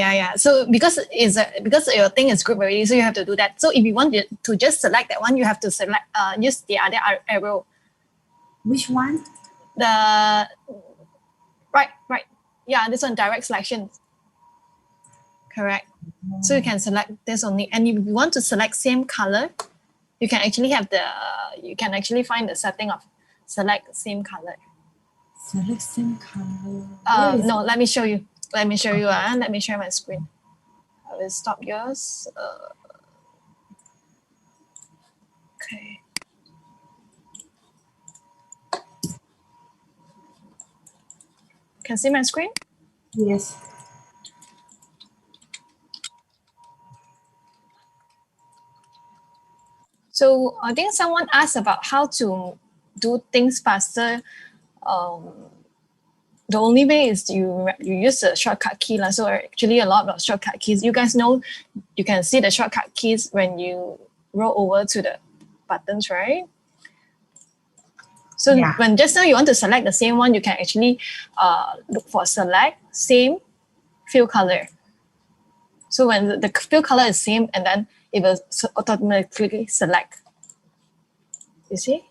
Yeah. So because your thing is grouped already, so you have to do that. So if you want to just select that one, you have to select use the other arrow. Which one? The right. Yeah, this one, direct selection. Correct. So you can select this only, and if you want to select same color, you can actually find the setting of select same color. Select same color. No, let me show you. Let me share my screen. I will stop yours. Okay. Can see my screen? Yes. So I think someone asked about how to do things faster. The only way is you use the shortcut key. So actually a lot of shortcut keys. You guys know you can see the shortcut keys when you roll over to the buttons, right? So when just now you want to select the same one, you can actually look for select, same, fill color. So when the fill color is same, and then it will automatically select. You see?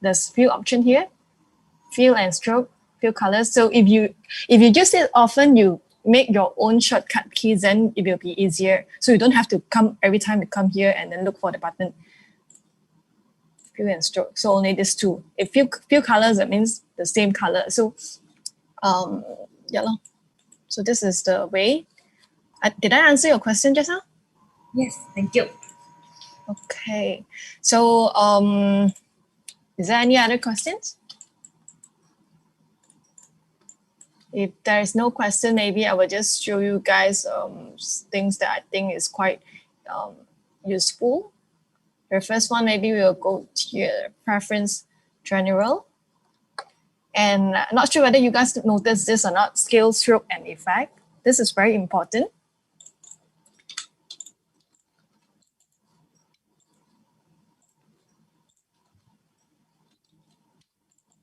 There's few option here, fill and stroke, fill colors. So if you use it often, you make your own shortcut keys, then it will be easier. So you don't have to come every time you come here and then look for the button. Fill and stroke. So only these two. If fill colors, that means the same color. So yeah. So this is the way. Did I answer your question just now? Yes, thank you. Okay. So is there any other questions? If there is no question, maybe I will just show you guys things that I think is quite useful. The first one, maybe we will go to your preference general. And I'm not sure whether you guys notice this or not, scale, stroke, and effect. This is very important.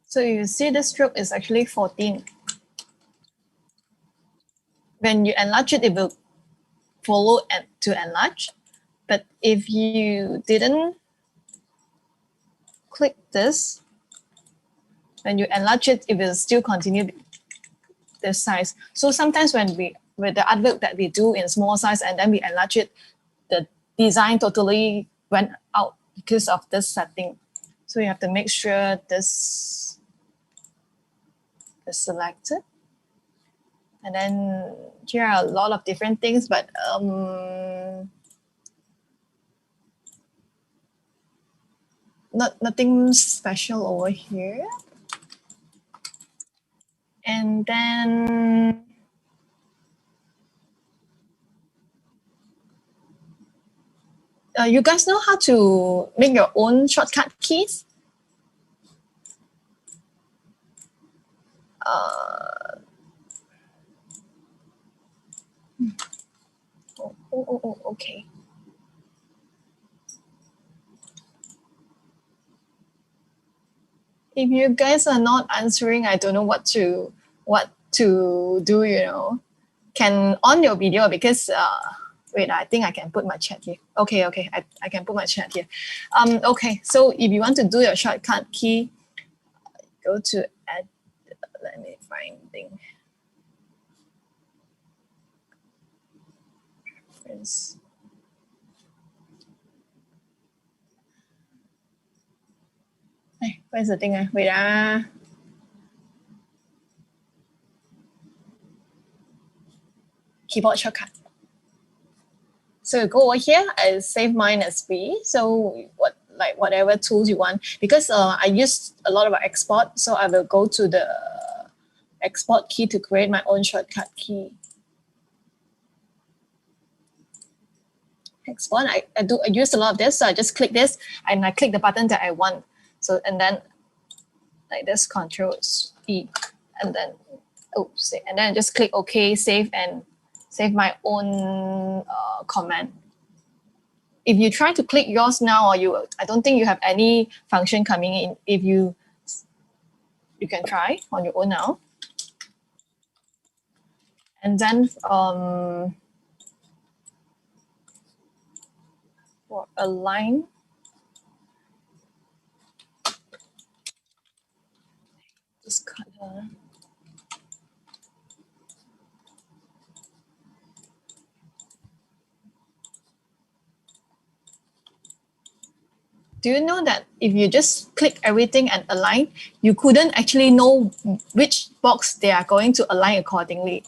So you see the stroke is actually 14. When you enlarge it, it will follow to enlarge. But if you didn't click this, when you enlarge it, it will still continue this size. So sometimes with the artwork that we do in small size and then we enlarge it, the design totally went out because of this setting. So you have to make sure this is selected. And then here are a lot of different things, but nothing special over here. And then you guys know how to make your own shortcut keys? Okay. If you guys are not answering, I don't know what to do, you know. Can on your video because wait, I think I can put my chat here. Okay, I can put my chat here. Okay, so if you want to do your shortcut key, go to add, let me find thing. Reference. Hey, where's the thing? Wait, keyboard shortcut. So go over here and save mine as B. So whatever tools you want, because I use a lot of export, so I will go to the export key to create my own shortcut key. Export, I use a lot of this, so I just click this and I click the button that I want. So and then like this, Control E, and then and then just click OK, save, and save my own command. If you try to click yours now, or I don't think you have any function coming in. If you can try on your own now. And then for align, this color. Do you know that if you just click everything and align, you couldn't actually know which box they are going to align accordingly?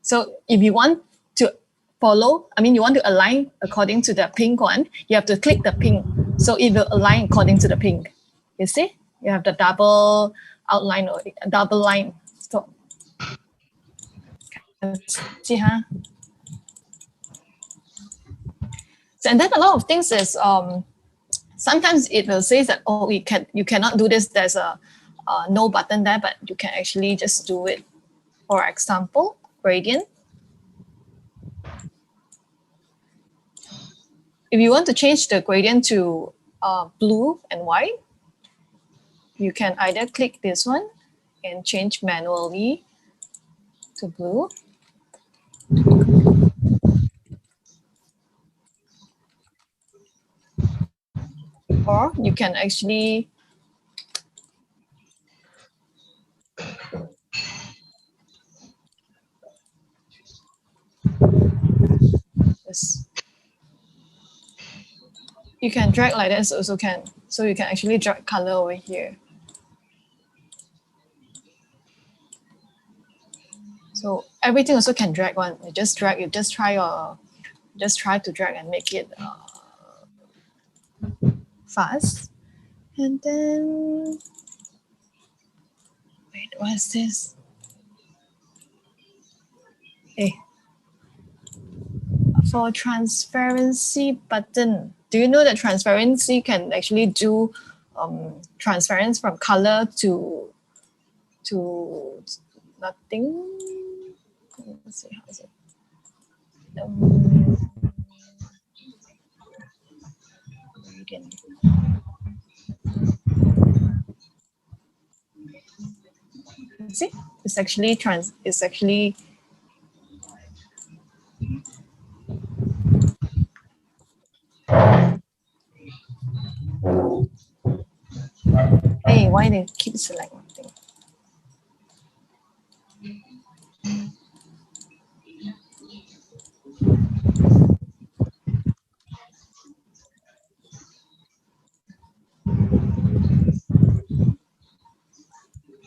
So if you want to you want to align according to the pink one, you have to click the pink. So it will align according to the pink. You see? You have the double outline or double line. So, see, huh? So, and then a lot of things is sometimes it will say that, oh, you cannot do this. There's a no button there, but you can actually just do it. For example, gradient. If you want to change the gradient to blue and white, you can either click this one and change manually to blue. Or you can actually you can drag like this also can. So you can actually drag color over here. So everything also can drag one. You just try to drag and make it fast. And then, wait, what is this? Hey, for transparency button, do you know that transparency can actually do transference from color to nothing? Let's see, how is it? Gradient. See, it's actually hey, why they keep selecting one thing?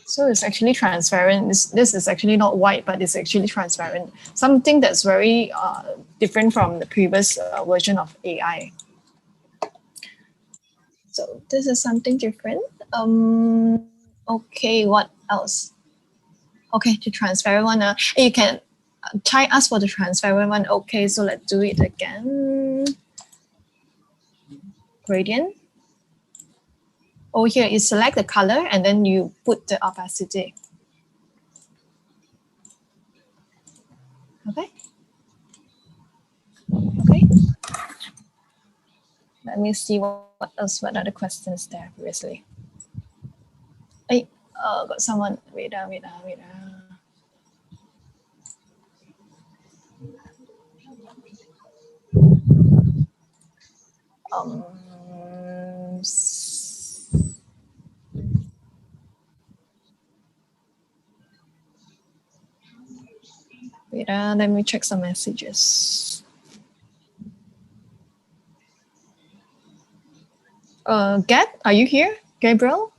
So it's actually transparent. This is actually not white, but it's actually transparent. Something that's very different from the previous version of AI. So this is something different. Okay, what else? Okay, the transparent one. You can try ask for the transparent one. Okay, so let's do it again. Gradient. Over here, you select the color and then you put the opacity. Okay. Okay. Let me see what else. What other questions there previously? Hey, got someone. Wait. Wait, let me check some messages. Gab, are you here? Gabriel?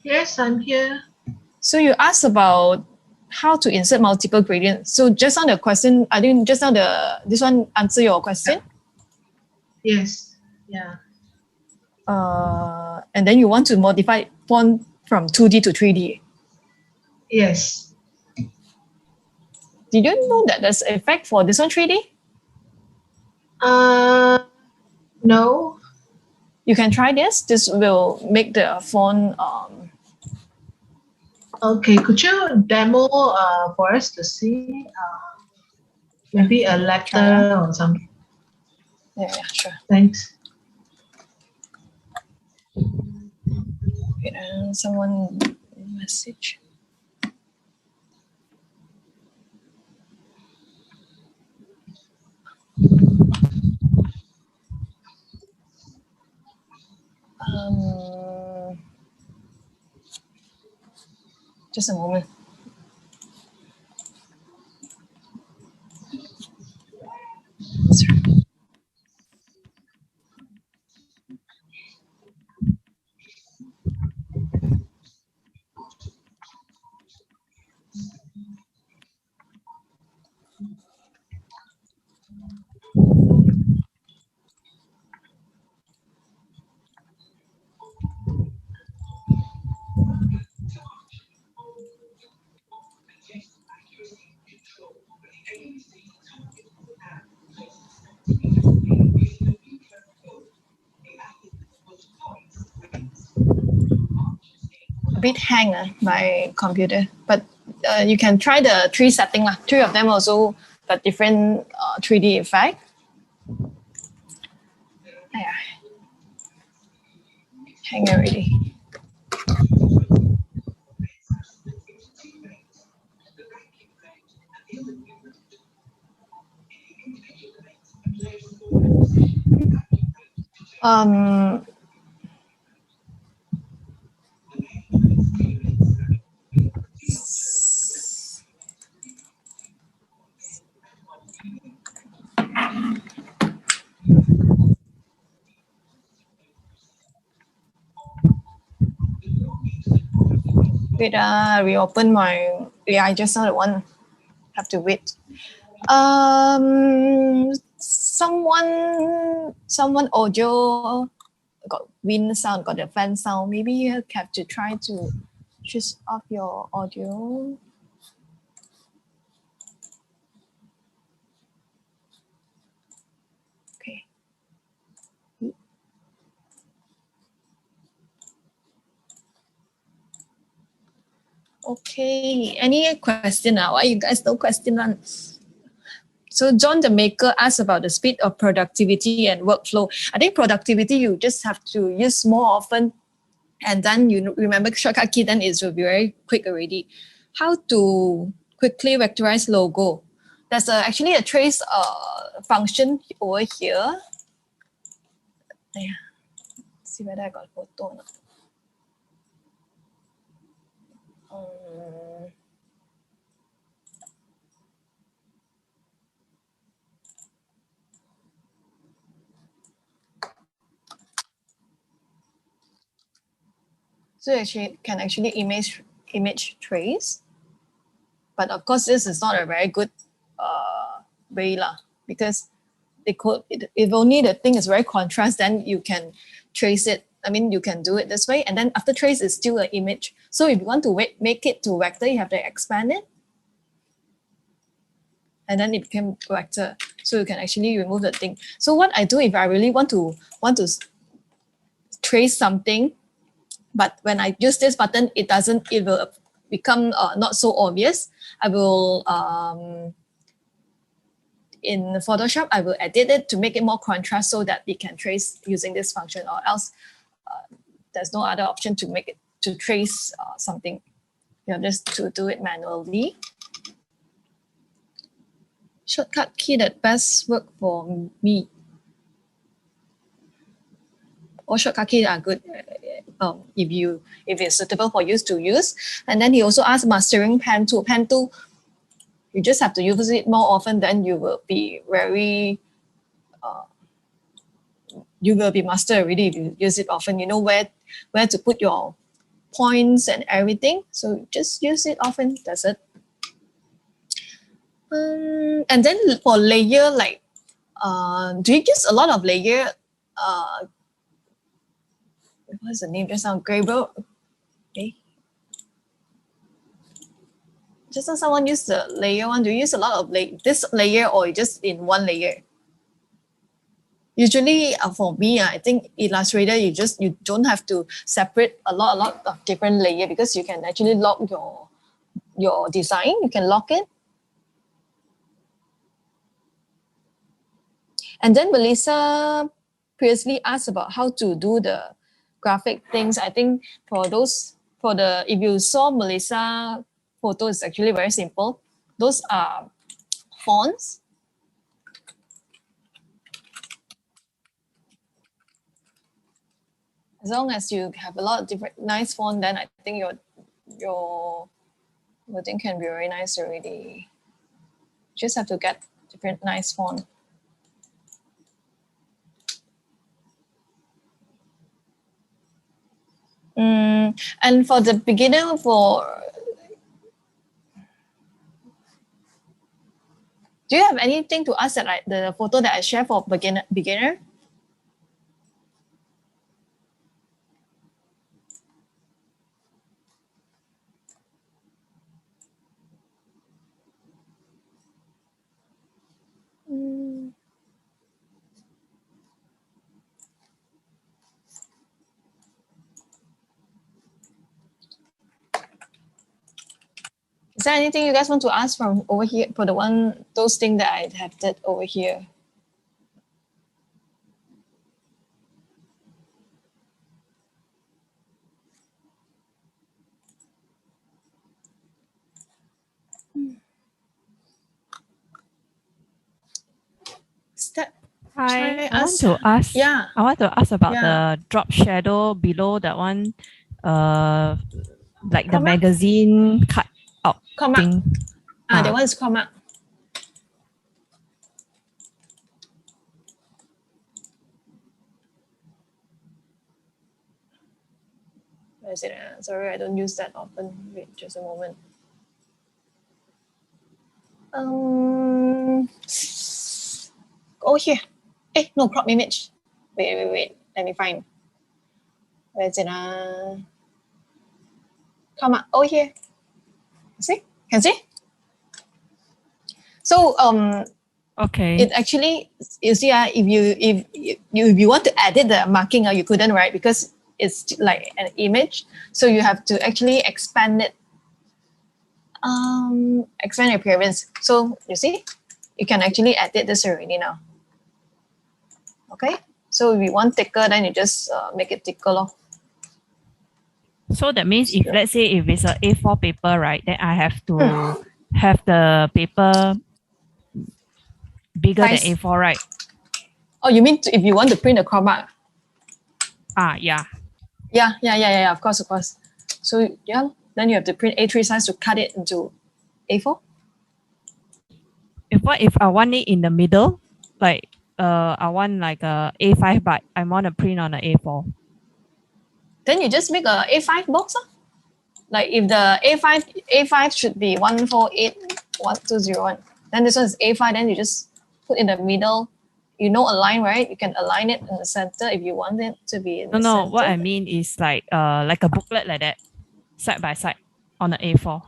Yes, I'm here. So you asked about how to insert multiple gradients. So just on the question, I think just now this one answer your question? Yes, yeah. And then you want to modify font from 2D to 3D. Yes. Did you know that there's an effect for this one 3D? No. You can try this. This will make the font. Okay, could you demo for us to see? Maybe a letter or something. Yeah, sure. Thanks. Wait, someone message. Just a moment. A bit hang my computer, but you can try the three setting lah. Three of them also got different 3D effect. Yeah. Hang already. Wait, reopen my, yeah, I just saw the one, have to wait. Someone audio got wind sound, got the fan sound. Maybe you have to try to choose off your audio. Okay. Okay, any question now? Why you guys no question on? So John the Maker asked about the speed of productivity and workflow. I think productivity, you just have to use more often, and then you remember shortcut key, then it will be very quick already. How to quickly vectorize logo? There's actually a trace function over here. Yeah. See whether I got a photo or not. So you can actually image trace, but of course this is not a very good way lah, because if only the thing is very contrast, then you can trace it. I mean, you can do it this way, and then after trace is still an image. So if you want to make it to vector, you have to expand it, and then it became vector. So you can actually remove the thing. So what I do if I really want to trace something, but when I use this button, it will become not so obvious. I will, in Photoshop, I will edit it to make it more contrast so that it can trace using this function, or else there's no other option to make it to trace something. You have just to do it manually. Shortcut key that best work for me. All shortcut keys are good if it's suitable for you to use. And then he also asked mastering pen tool. Pen tool, you just have to use it more often, then you will be very you will be master already if you use it often. You know where to put your points and everything. So just use it often. That's it. And then for layer, like do you use a lot of layer? What's the name just now? Grable. Okay. Just now someone used the layer one. Do you use a lot of this layer, or just in one layer? Usually for me, I think Illustrator, you don't have to separate a lot of different layer, because you can actually lock your design. You can lock it. And then Melissa previously asked about how to do the graphic things. I think if you saw Melissa photo, it's actually very simple. Those are fonts. As long as you have a lot of different nice font, then I think your I think can be very nice already. Just have to get different nice font. And for the beginner, do you have anything to ask that the photo that I share for beginner? Is there anything you guys want to ask from over here for those things that I have did over here? Hi, I want to ask. Yeah. I want to ask about Yeah. the drop shadow below that one. Like the Comma? magazine cut out Comma. thing. That one is comma. Where is it? Sorry, I don't use that often. Wait, just a moment. Oh, here. No, crop image. Wait. Let me find. Where is it? Comma. Oh, here. See? Can see? So, Okay. it actually, you see, if you want to edit the marking, you couldn't, right? Because it's like an image. So you have to actually expand it. Expand the appearance. So you see, you can actually edit this already now. Okay. So if you want thicker, then you just make it thicker. So that means if let's say if it's a A4 paper, right, then I have to have the paper bigger Size. than A4, right? Oh, you mean if you want to print a crop mark? Yeah. Yeah. Of course. So yeah, then you have to print A3 size to cut it into A4. If I want it in the middle, like I want like a A5, but I want to print on an A4. Then you just make a A5 box. Like if the A5 should be 1481201, then this one is A5. Then you just put in the middle. You know, a line, right? You can align it in the center if you want it to be in the No. center. What I mean is like a booklet like that, side by side on an A4.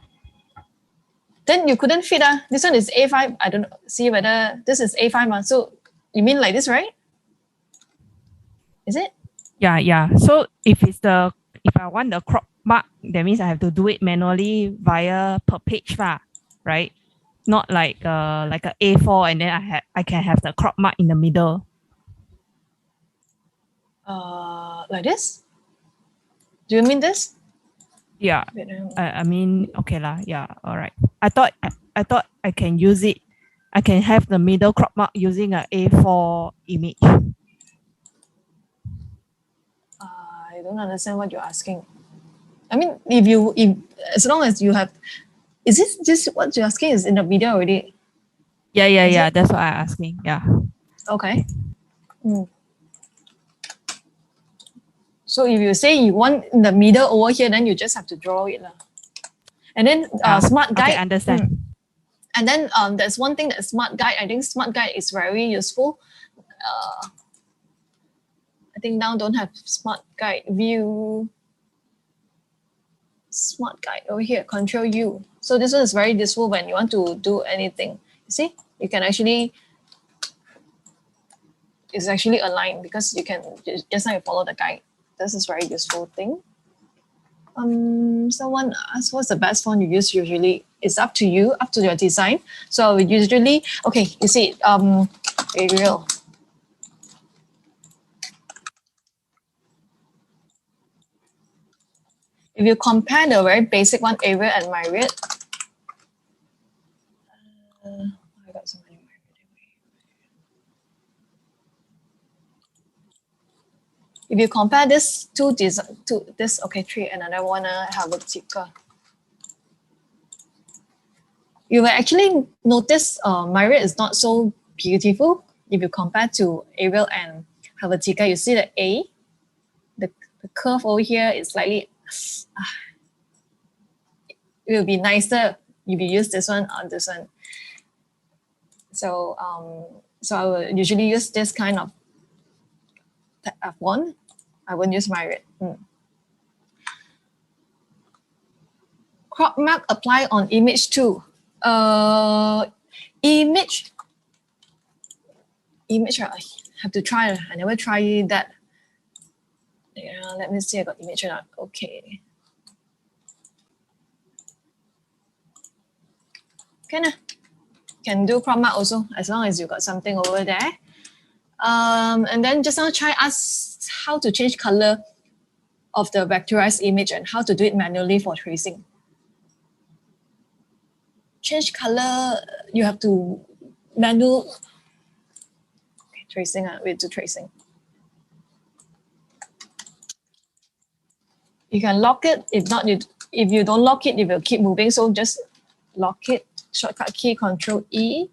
Then you couldn't fit. This one is A5. I don't see whether this is A5. So you mean like this, right? Is it? Yeah. So if if I want the crop mark, that means I have to do it manually via per page, right? Not like a A4 and then I can have the crop mark in the middle. Like this? Do you mean this? Yeah. I mean, okay lah. Yeah. All right. I thought I can use it. I can have the middle crop mark using a A4 image. I don't understand what you're asking. I mean, if as long as you have, is this just what you're asking is in the video already? Yeah. That's what I'm asking. Yeah. Okay. So if you say you want in the middle over here, then you just have to draw it. And then Smart Guide. Okay, understand. And then there's one thing that Smart Guide, I think Smart Guide is very useful. I think now don't have Smart Guide view. Smart Guide over here, Control U. So this one is very useful when you want to do anything. You see, you can actually, it's actually aligned because you can just now you follow the guide. This is very useful thing. Someone asked what's the best font you use usually. It's up to you, up to your design. So usually, okay, you see, Arial. If you compare the very basic one, Arial and Myriad, I got so many Myriad. If you compare this to this, okay, three, another one, have a ticker. you will actually notice Myriad is not so beautiful if you compare to Arial and Helvetica. You see the A, the curve over here is slightly, it will be nicer if you use this one or this one. So, so I will usually use this kind of font. I won't use Myriad. Crop mark apply on image too. Image, I have to try. I never tried that. Yeah, let me see. I got image or not. Okay. Can do crop mark also, as long as you got something over there. And then just now try ask how to change color of the vectorized image and how to do it manually for tracing. Change color, you have to manual tracing. We do tracing. You can lock it. If not, if you don't lock it, it will keep moving. So just lock it. Shortcut key Control E,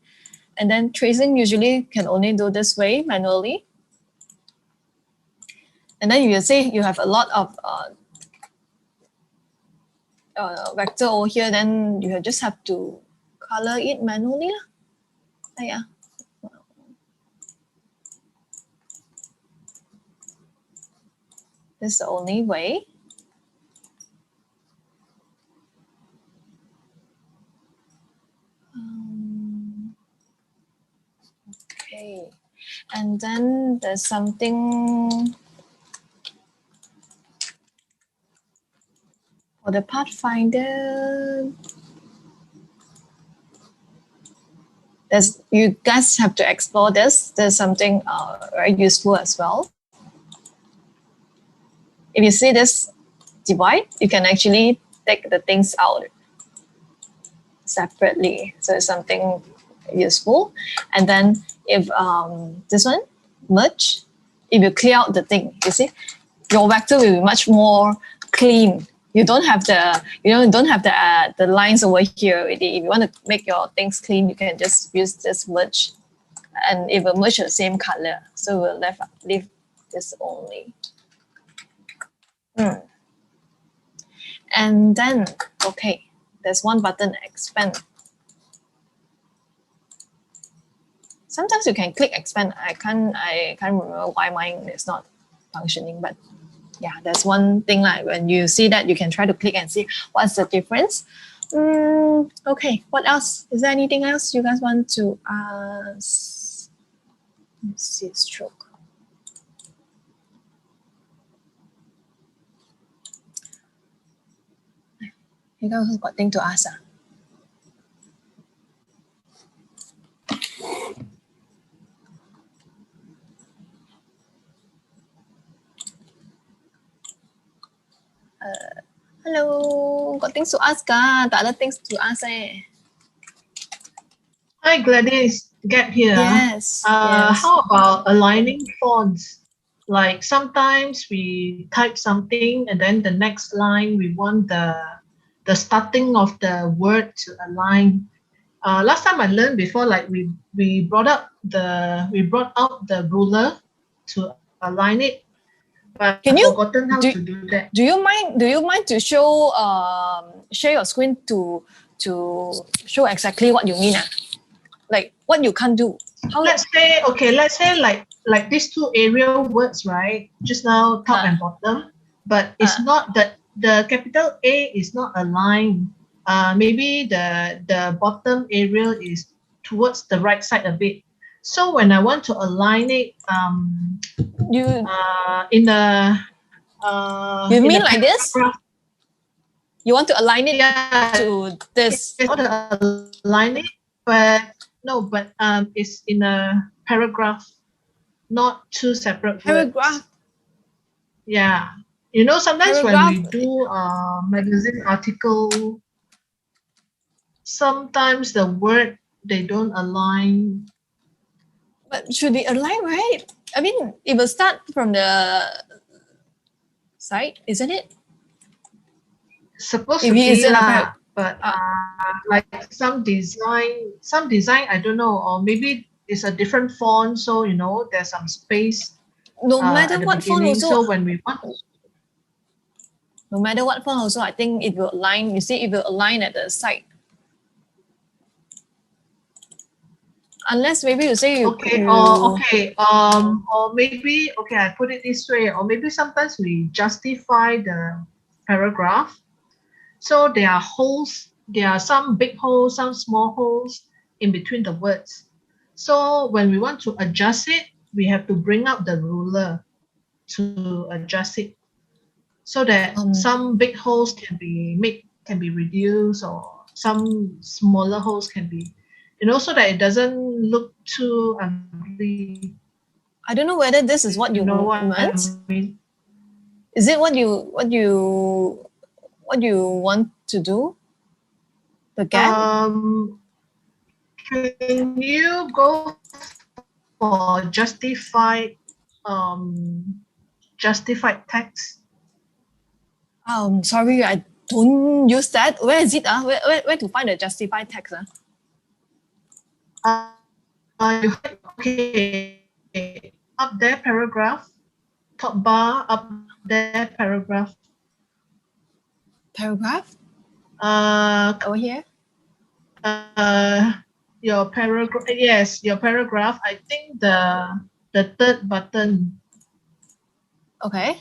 and then tracing usually can only do this way manually. And then you say you have a lot of vector over here, then you just have to color it manually. Yeah. This is the only way. Okay. And then there's something for the Pathfinder. You guys have to explore this. There's something very useful as well. If you see this divide, you can actually take the things out separately. So it's something useful. And then if this one, merge, if you clear out the thing, you see, your vector will be much more clean. You don't have the lines over here already. If you want to make your things clean, you can just use this merge, and it will merge the same color. So we'll leave this only. And then, okay, there's one button, expand. Sometimes you can click expand. I can't remember why mine is not functioning, but yeah, there's one thing like when you see that, you can try to click and see what's the difference. Okay, what else? Is there anything else you guys want to ask? Let's see, stroke. You guys got thing to ask? Hello, got things to ask tak ada things to ask Hi Gladys, get here. Yes, yes. How about aligning fonts? Like sometimes we type something and then the next line we want the starting of the word to align. Last time I learned before, like we brought out the ruler to align it, but I've forgotten how to do that. Do you mind to show share your screen to show exactly what you mean? Like what you can't do. Let's say like these two Arial words, right? Just now top and bottom, but it's not that the capital A is not aligned. Maybe the bottom Arial is towards the right side a bit. So when I want to align it, you mean like this? You want to align it to this? I want to align it, but no, but it's in a paragraph, not two separate paragraph. Words. Yeah, you know, sometimes paragraph. When we do magazine article, sometimes the word they don't align. But should be aligned, right? I mean, it will start from the side, isn't it? Supposed to be lah. But like some design, I don't know, or maybe it's a different font, so you know there's some space No matter at the what font beginning. also, So when we want, no matter what font also, I think it will align. You see, it will align at the side. Unless maybe you say you, okay, you or maybe okay, I put it this way, or maybe sometimes we justify the paragraph. So there are holes, there are some big holes, some small holes in between the words. So when we want to adjust it, we have to bring up the ruler to adjust it so that some big holes can be reduced, or some smaller holes can be, you know, so that it doesn't look too ugly. I don't know whether this is what you know what I meant. mean? Is it what you want to do? The gap? Can you go for justified text? Sorry, I don't use that. Where is it? Where to find the justified text? Okay, up there paragraph, top bar, up there paragraph. Paragraph? Over here? Your paragraph, yes, your paragraph. I think the third button, Okay.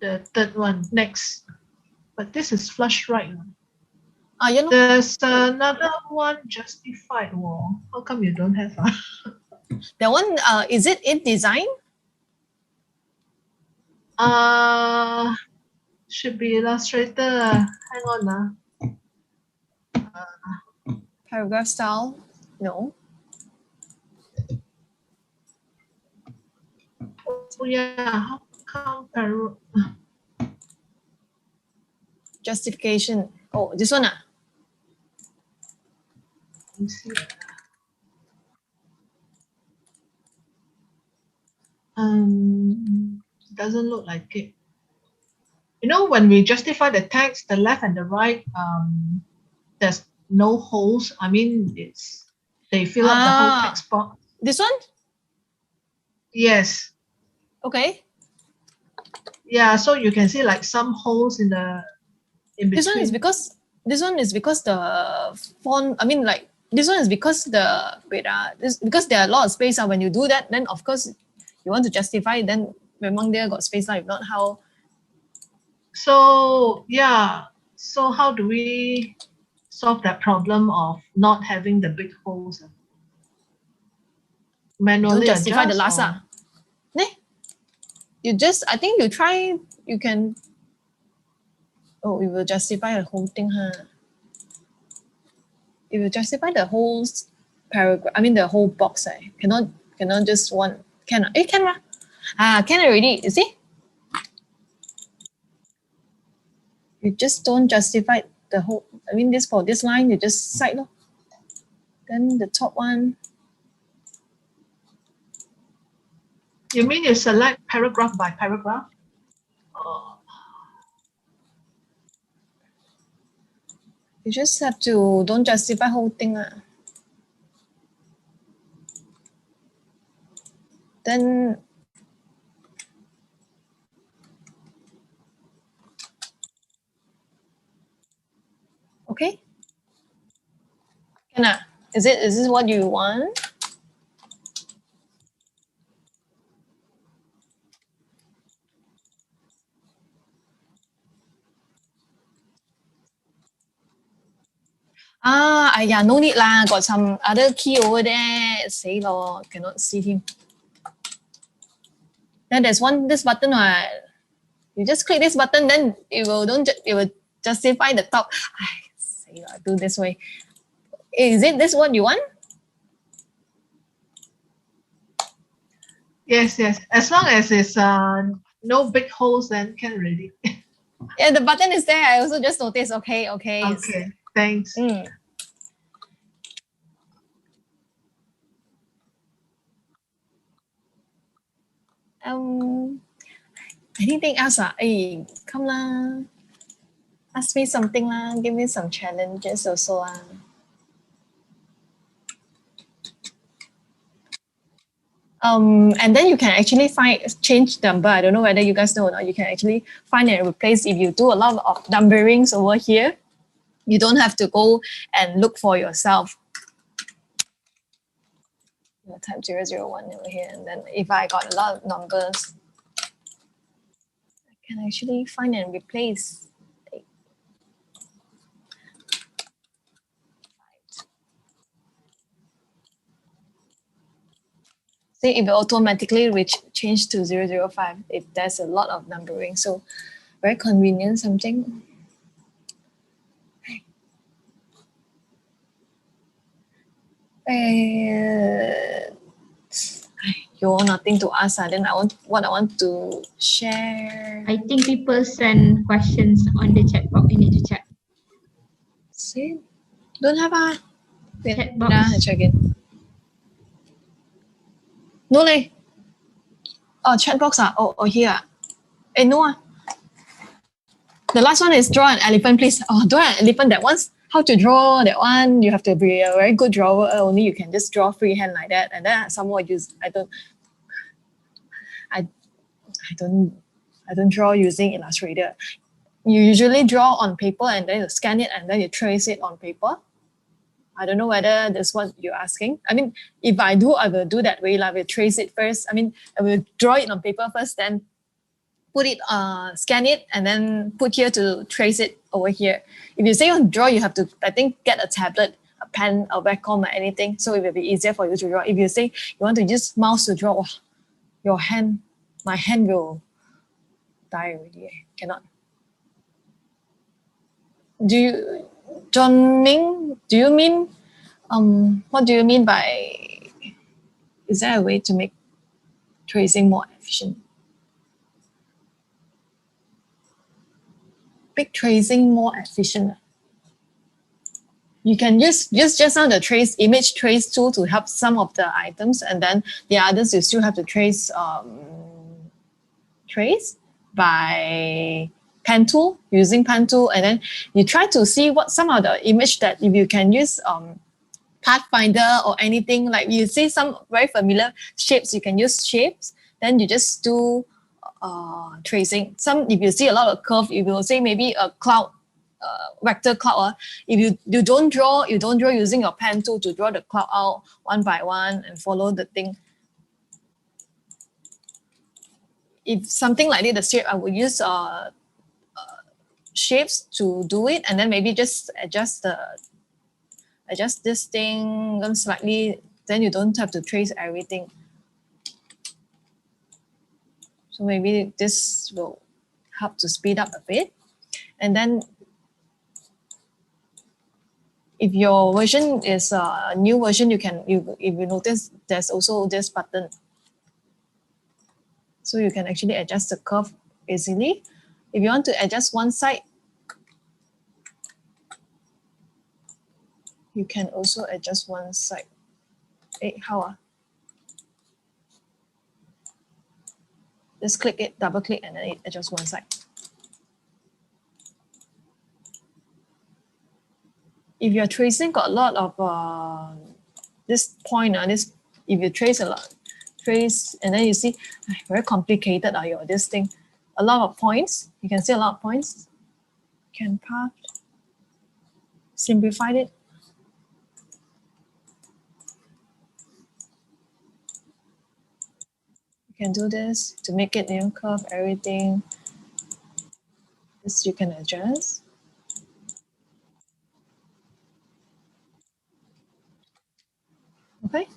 the third one next. But this is flush right. You know, There's another one, justified wall. How come you don't have? that one, is it in design? Should be Illustrator. Hang on. Paragraph style? No. Oh yeah, how come Justification. Oh, this one. Let me see. Doesn't look like it. You know, when we justify the text, the left and the right, there's no holes. I mean, they fill up the whole text box. This one? Yes. Okay. Yeah, so you can see like some holes in between. This one is because the font. I mean, like this one is because because there are a lot of space. When you do that, then of course you want to justify. Then memang there got space. If not, how? So yeah. So how do we solve that problem of not having the big holes? Manually Don't justify the adjust? last. You just. I think you try. You can. Oh, it will justify the whole thing, huh? It will justify the whole paragraph. I mean, the whole box. Cannot just one. Can can can already. You see? You just don't justify the whole. I mean, for this line, you just cite咯. Then the top one. You mean you select paragraph by paragraph? You just have to don't justify whole thing. Then okay. Can Is this what you want? Yeah, no need lah. Got some other key over there. Say lo, cannot see him. Then there's this button. You just click this button, then it will justify the top. Say lo, do this way. Is it this what you want? Yes. As long as it's no big holes, then can already. Yeah, the button is there. I also just noticed. Okay. Okay, thanks. Anything else? Come lah. Ask me something lah. Give me some challenges also lah. And then you can actually change the number. I don't know whether you guys know or not. You can actually find and replace if you do a lot of numberings over here. You don't have to go and look for yourself. Type 001 over here, and then if I got a lot of numbers, I can actually find and replace. See, it will automatically change to 005 if there's a lot of numbering. So very convenient something. You're nothing to ask. Then I want to share. I think people send questions on the chat box. We need to check. See, don't have Chat Nah, box. check it. No leh. Oh, chat box Oh, here. No The last one is draw an elephant, please. Oh, draw an elephant. That one's how to draw that one. You have to be a very good drawer. Only you can just draw freehand like that. And then someone use. I don't draw using Illustrator. You usually draw on paper and then you scan it and then you trace it on paper. I don't know whether that's what you're asking. I mean, if I do, I will do that way. I will trace it first. I mean, I will draw it on paper first, then put it, scan it, and then put here to trace it over here. If you say you want to draw, you have to, I think, get a tablet, a pen, a Wacom, or anything, so it will be easier for you to draw. If you say you want to use mouse to draw, my hand will die already. Cannot. John Ming, do you mean, what do you mean by, is there a way to make tracing more efficient? Make tracing more efficient. You can use just now the image trace tool to help some of the items, and then the others you still have to trace by pen tool, using pen tool, and then you try to see what some of the image that if you can use Pathfinder or anything, like you see some very familiar shapes, you can use shapes, then you just do tracing. If you see a lot of curve, you will say maybe a cloud, vector cloud. If you don't draw using your pen tool to draw the cloud out one by one and follow the thing. If something like this, the shape, I would use shapes to do it, and then maybe just adjust this thing slightly, then you don't have to trace everything. So maybe this will help to speed up a bit. And then if your version is a new version, if you notice, there's also this button. So you can actually adjust the curve easily. If you want to adjust one side, you can also adjust one side. How? Just click it, double click, and then it adjusts one side. If you're tracing, got a lot of this point, if you trace a lot, and then you see very complicated this thing. A lot of points. You can see a lot of points. Can path simplify it. You can do this to make it curve everything. This you can adjust. Okay.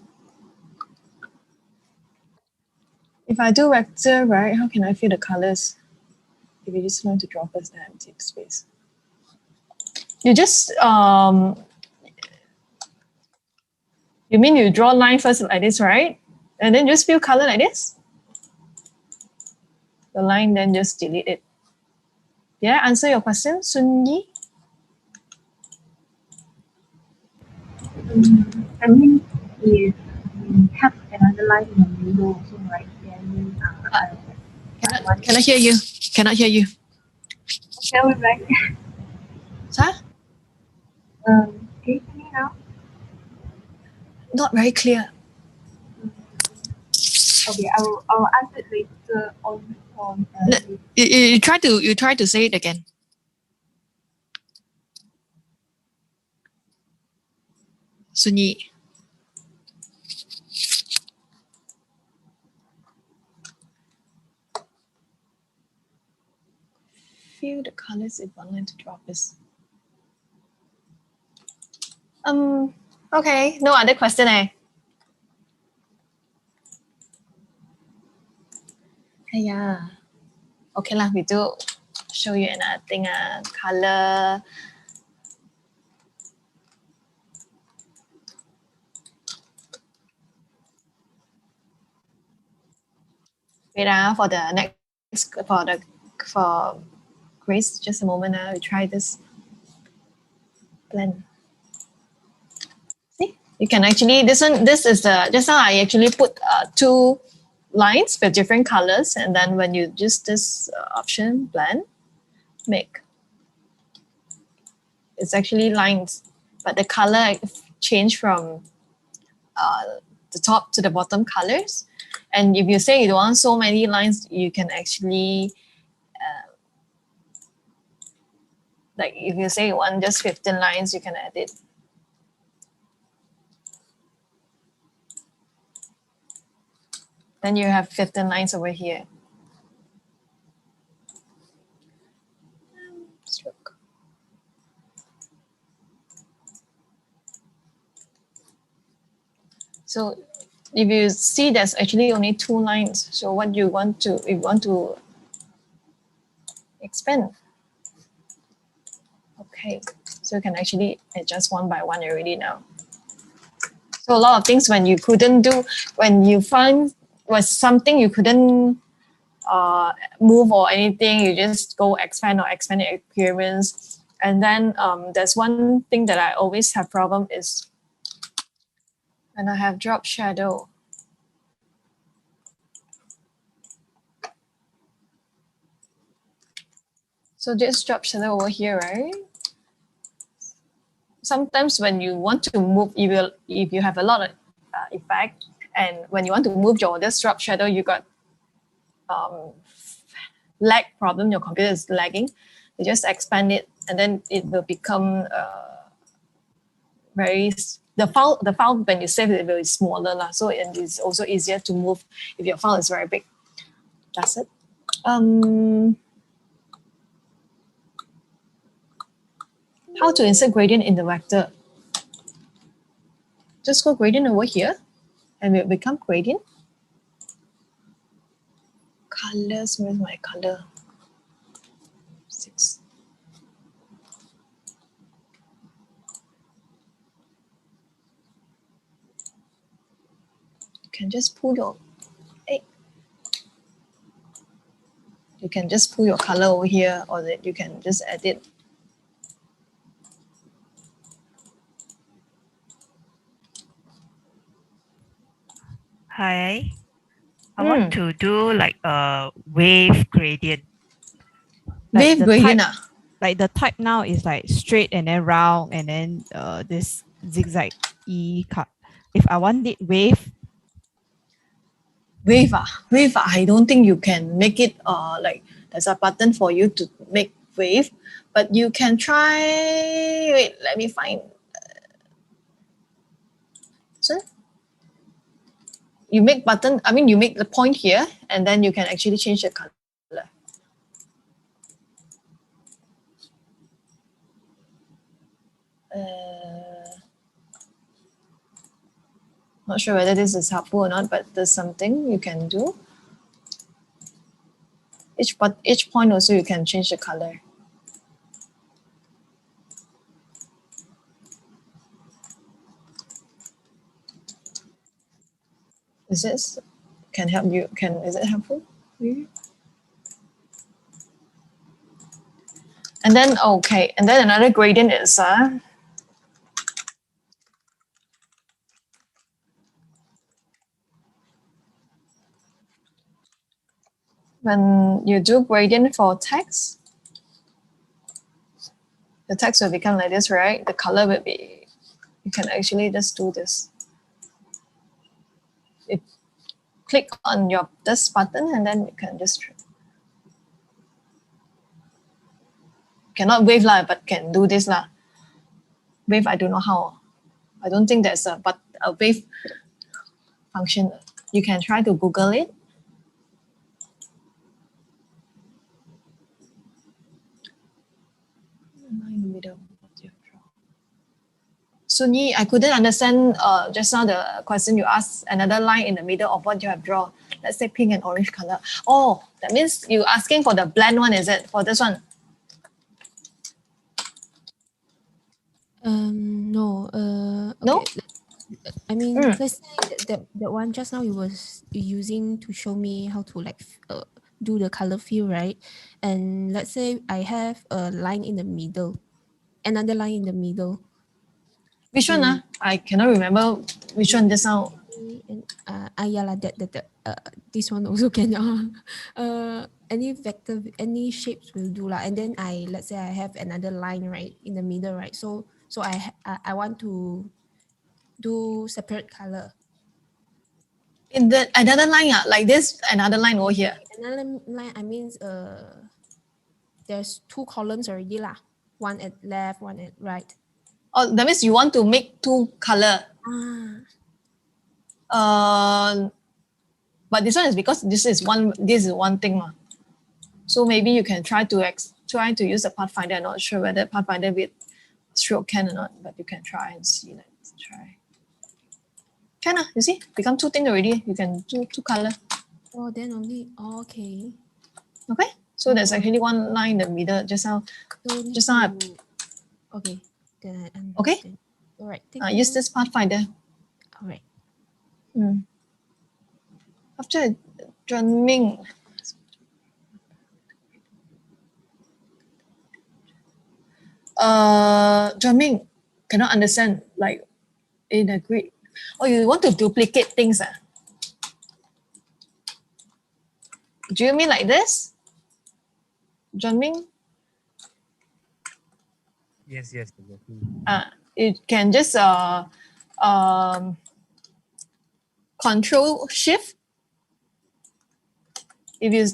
If I do vector, right, how can I fill the colors? If you just learn to draw first, then empty space. You just, you mean you draw line first like this, right? And then just fill color like this? The line, then just delete it. Did I answer your question, Sun Yi? I mean, if we have another line in the middle also, right? Then Cannot hear you. Cannot hear you. okay, we're back. Huh? Can you hear me now? Not very clear. Okay, I'll answer it later on. You try to say it again. Sunyi. Feel the colors if one line to drop is. Okay, no other question eh? Yeah. Okay lah, we do show you another thing. Color. Wait for the next for Grace. Just a moment. We try this blend. See, you can actually this is the just now I actually put two lines with different colors, and then when you use this option blend, make, it's actually lines, but the color change from the top to the bottom colors. And if you say you don't want so many lines, you can actually like if you say you want just 15 lines, you can edit. Then you have 15 lines over here. Stroke. So if you see there's actually only 2 lines, so what you want to, if you want to expand. Okay, so you can actually adjust one by one already now. So a lot of things when you couldn't do, when you find was something you couldn't move or anything, you just go expand or expand your appearance. And then there's one thing that I always have problem is when I have drop shadow. So just drop shadow over here, right? Sometimes when you want to move, if you have a lot of effect, and when you want to move your this drop shadow, you got lag problem, your computer is lagging, you just expand it and then it will become the file when you save it will be smaller lah. So it is also easier to move if your file is very big. That's it. How to insert gradient in the vector? Just go gradient over here and it will become gradient. Colors, where's my color? 6. You can just pull your, you can just pull your color over here, or that you can just edit. Hi. I want to do like a wave gradient. Wave gradient. Like the type now is like straight and then round and then this zigzag cut. If I want it wave. Wave, I don't think you can make it like there's a button for you to make wave, but you can try. Wait, let me find. So you make button, I mean you make the point here and then you can actually change the color. Not sure whether this is helpful or not, but there's something you can do. Each point also you can change the color. Is this can help you? Is it helpful? And then okay, and then another gradient is when you do gradient for text, The text will become like this, right? The color will be, you can actually just do this. Click on this button and then you can just, cannot wave lah, but can do this lah. Wave, I don't know how. I don't think there's a wave function. You can try to Google it. In the middle. Sunyi, I couldn't understand just now the question you asked. Another line in the middle of what you have drawn. Let's say pink and orange color. Oh, that means you asking for the blend one, is it? For this one? No. No? Okay. I mean, let's say that one just now you was using to show me how to like do the color fill, right? And let's say I have a line in the middle, another line in the middle. Which one? I cannot remember which one just now. And yeah, like that this one also can. Any vector, any shapes will do lah. And then let's say I have another line right in the middle, right? So I want to do separate color. In the another line, like this, another line over here. Another line, I mean, there's 2 columns already lah. One at left, one at right. Oh, that means you want to make 2 color. But this one is because this is one thing. So maybe you can try to use the Pathfinder. I'm not sure whether Pathfinder with stroke can or not, but you can try and see. Let's try. Can you see? Become 2 things already. You can do 2 color. Oh, then only okay. Okay. So there's actually one line in the middle just now. Okay. Then I understand. Okay. All right. Use this Pathfinder. All right. After Ming. Ming cannot understand like in a grid. Oh, you want to duplicate things? Do you mean like this? Ming? Yes, exactly. You can just Control Shift. If you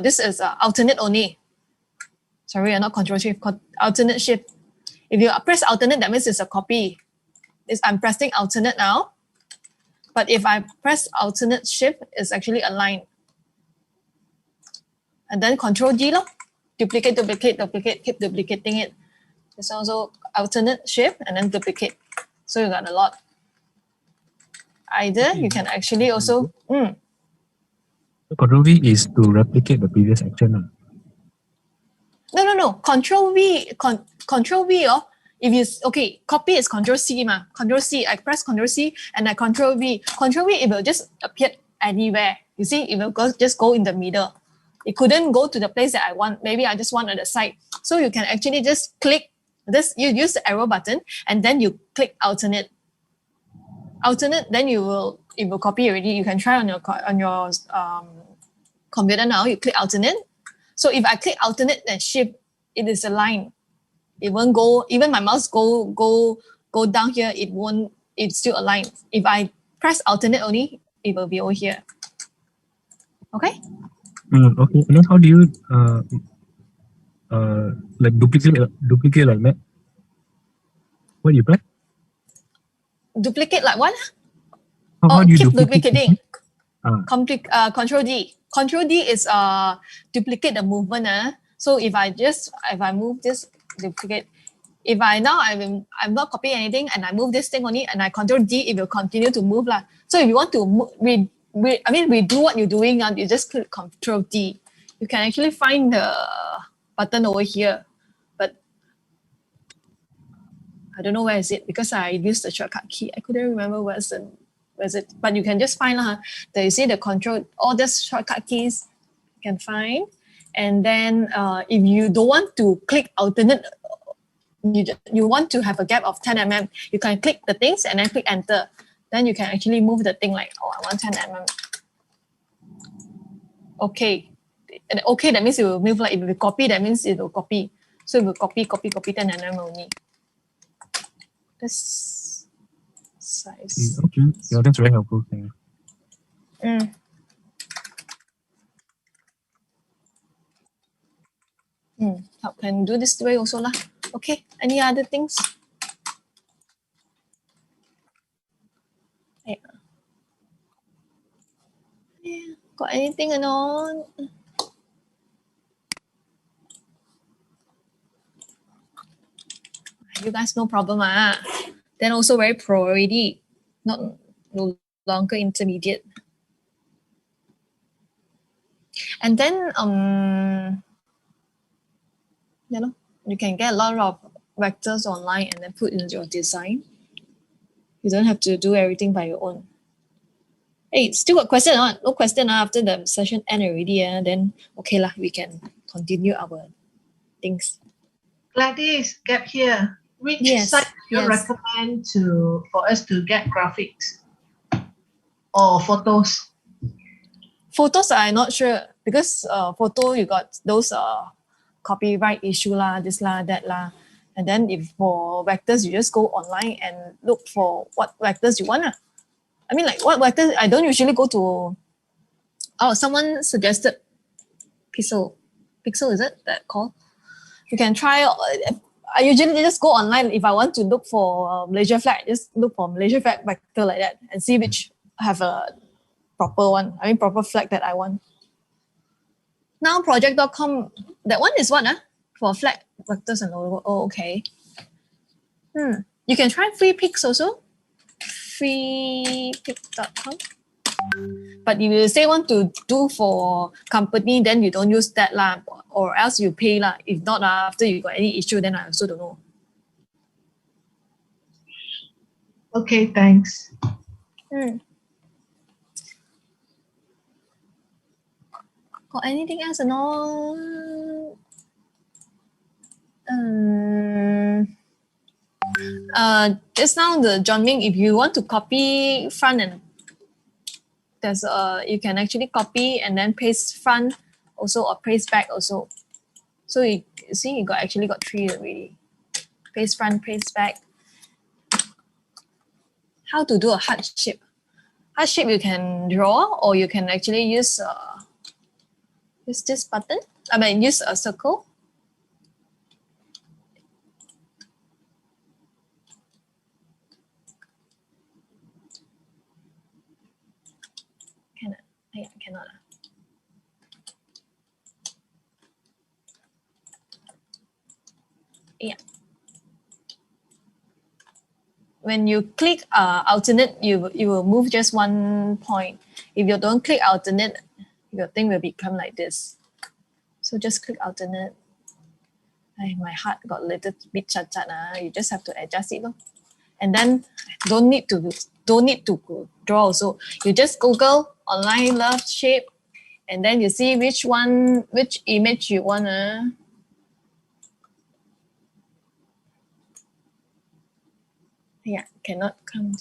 this is alternate only. Sorry, not Control Shift. Alternate Shift. If you press alternate, that means it's a copy. I'm pressing alternate now. But if I press alternate Shift, it's actually a line. And then Control G, duplicate, keep duplicating it. It's also alternate Shift and then duplicate. So you got a lot. Either you can actually also Control V is to replicate the previous action. No. Control V. If you copy is Control C Control C. I press Control C and I Control V. Control V, it will just appear anywhere. You see, it will just go in the middle. It couldn't go to the place that I want. Maybe I just want on the side. So you can actually just click this. You use the arrow button and then you click alternate. Then it will copy already. You can try on your computer now. You click alternate. So if I click alternate and Shift, it is a line. It won't go. Even my mouse go down here. It won't. It's still a line. If I press alternate only, it will be over here. Okay. Okay. And then how do you like duplicate like that? What do you press? Duplicate like what? How do you keep duplicate? duplicating. Control D. Control D is duplicate the movement. So if I move this, duplicate. If I'm not copying anything and I move this thing only and I Control D, it will continue to move lah. So if you want to redo what you're doing, you just click Control D. You can actually find the button over here, but I don't know where is it because I used the shortcut key. I couldn't remember where's it. But you can just find there you see the control, all these shortcut keys you can find. And then if you don't want to click alternate, you want to have a gap of 10 mm, you can click the things and then click enter. Then you can actually move the thing like, I want 10 mm. Okay, And okay, that means it will move. Like if we copy, that means it will copy. So it will copy, 10 nm only. This size. Okay. Yeah, that's very helpful. Thanks. Can do this way also lah. Okay, any other things? Yeah. Got anything or not? You guys no problem Then also very pro already, not no longer intermediate. And then you know, you can get a lot of vectors online and then put in your design. You don't have to do everything by your own. Hey, still got question or not? No question after the session end already. Then okay lah, we can continue our things. Gladys, get here. Which Yes, site do you yes. recommend for us to get graphics or photos? Photos I'm not sure because photo you got those copyright issue lah, this lah, that lah. And then if for vectors, you just go online and look for what vectors you want. I mean, like what vectors, I don't usually go to, someone suggested Pixel. Pixel, is it that called? You can try, I usually just go online if I want to look for Malaysia flag, just look for Malaysia flag vector like that and see which have a proper one. I mean, proper flag that I want. Now project.com, that one is what? For flag vectors and logo. Oh, okay. You can try freepix also. Freepix.com. But if you say want to do for company, then you don't use that lah, or else you pay lah. If not, after you got any issue, then I also don't know. Okay, thanks. Got anything else or not? Just now the John Ming, if you want to copy front and there's you can actually copy and then paste front also or paste back also. So you see you actually got 3 already. Paste front, paste back. How to do a heart shape? Heart shape you can draw or you can actually use this button. I mean use a circle. Yeah, cannot. Yeah. When you click alternate, you will move just 1 point. If you don't click alternate, your thing will become like this. So just click alternate. My heart got a little bit chat. You just have to adjust it. And then don't need to draw also. You just Google online love shape and then you see which image you want. Yeah, cannot come.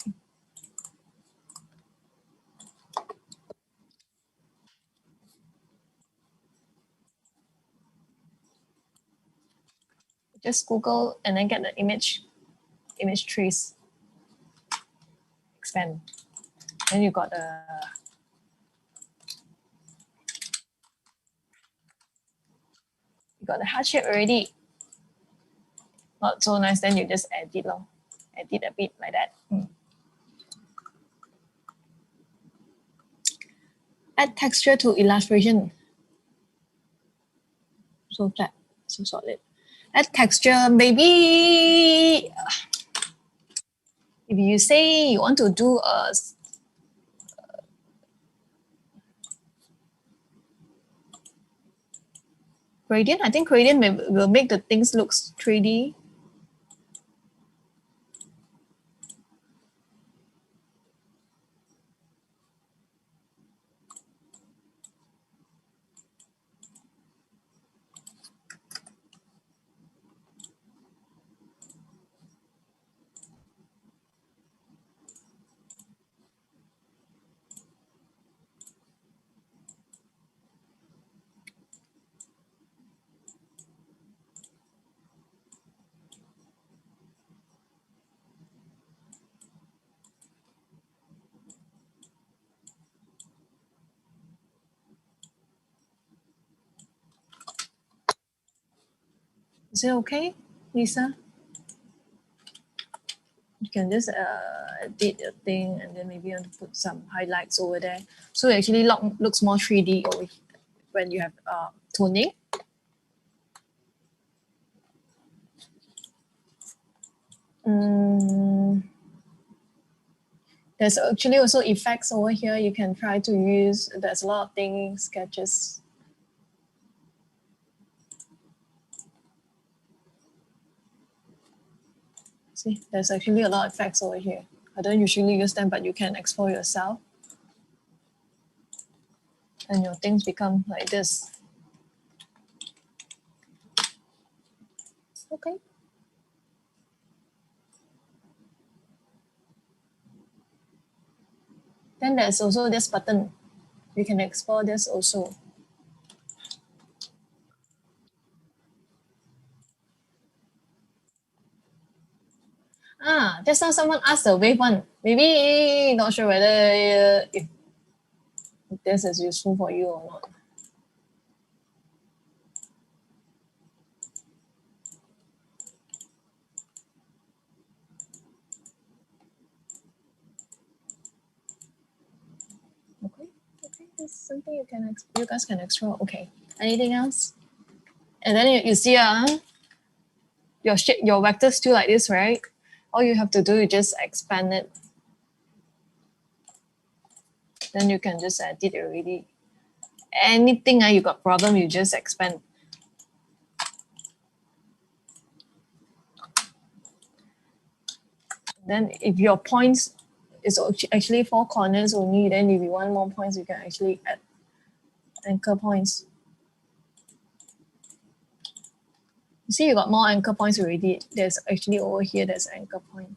Just Google and then get the image trace. Expand. Then you got the heart shape already. Not so nice, then you just edit a bit like that. Add texture to illustration. So flat, so solid. Add texture, maybe if you say you want to do a gradient, I think gradient will make the things look 3D. Is it okay, Lisa? You can just edit a thing and then maybe you want to put some highlights over there. So it actually looks more 3D over here when you have toning. There's actually also effects over here you can try to use. There's a lot of things, sketches. See, there's actually a lot of effects over here. I don't usually use them, but you can explore yourself. And your things become like this. Okay. Then there's also this button. You can explore this also. Just now someone asked the wave one. Maybe not sure whether if this is useful for you or not. Okay, that's something you guys can explore. Okay, anything else? And then you see your vector still like this, right? All you have to do is just expand it. Then you can just edit it already. Anything you got problem, you just expand. Then if your points is actually 4 corners only, then if you want more points, you can actually add anchor points. You see, you got more anchor points already. There's actually over here, there's anchor point.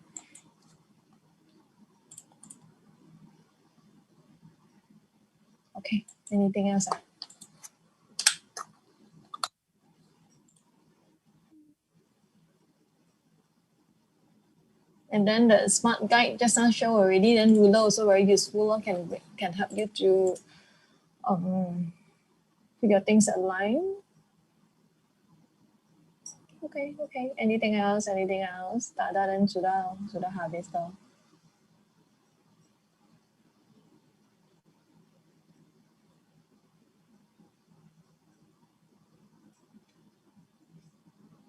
Okay, anything else? And then the smart guide just now show already. Then ruler also very useful. Can help you to put your things aligned. Okay. Anything else? Tak ada dan sudah habis toh.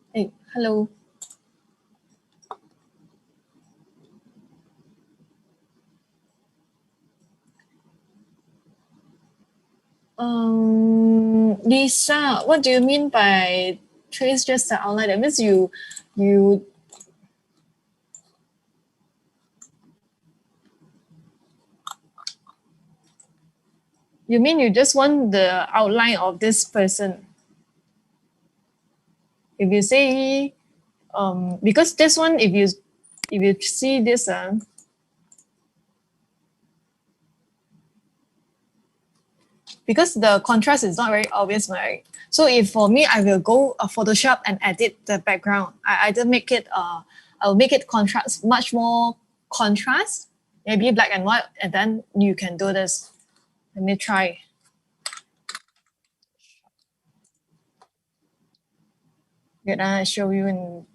Hey, hello. Lisa, what do you mean by trace just the outline? That means you mean you just want the outline of this person. If you say because this one, if you see this because the contrast is not very obvious, right? So if for me, I will go Photoshop and edit the background. I either make it I'll make it contrast, much more contrast, maybe black and white, and then you can do this. Let me try. Wait, I show you in.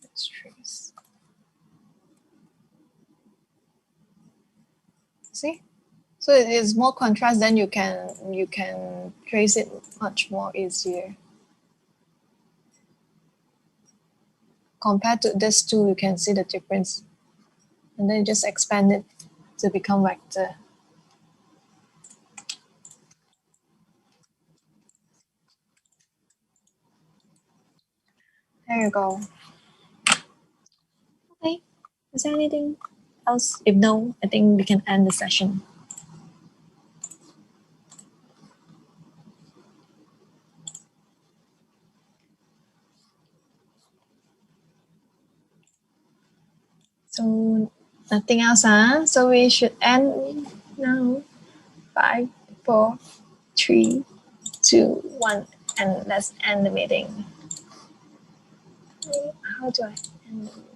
Let's trace. See? So it is more contrast, then you can trace it much more easier. Compared to this two, you can see the difference. And then just expand it to become vector. There you go. Okay. Is there anything else? If no, I think we can end the session. So nothing else, huh? So we should end now. 5, 4, 3, 2, 1, and let's end the meeting. How do I end the meeting?